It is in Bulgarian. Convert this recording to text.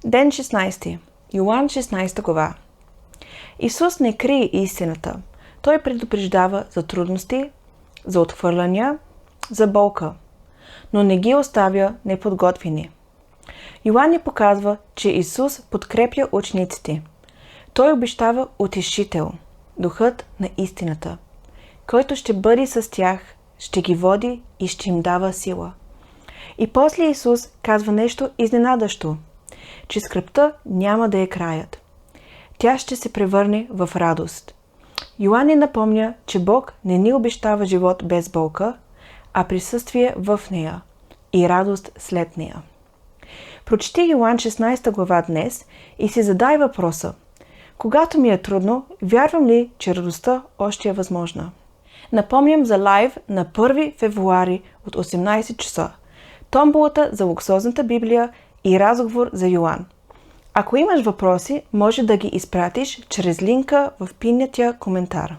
Ден 16. Йоан 16 глава. Исус не крие истината. Той предупреждава за трудности, за отхвърляния, за болка, но не ги оставя неподготвени. Йоан ни показва, че Исус подкрепя учениците. Той обещава утешител, духът на истината, който ще бъде с тях, ще ги води и ще им дава сила. И после Исус казва нещо изненадащо, че скръбта няма да е краят. Тя ще се превърне в радост. Йоан ни напомня, че Бог не ни обещава живот без болка, а присъствие в нея и радост след нея. Прочети Йоан 16 глава днес и си задай въпроса: когато ми е трудно, вярвам ли, че радостта още е възможна? Напомням за лайв на 1 февруари от 18 часа, томболата за луксозната Библия и разговор за Йоан. Ако имаш въпроси, може да ги изпратиш чрез линка в пинятия коментар.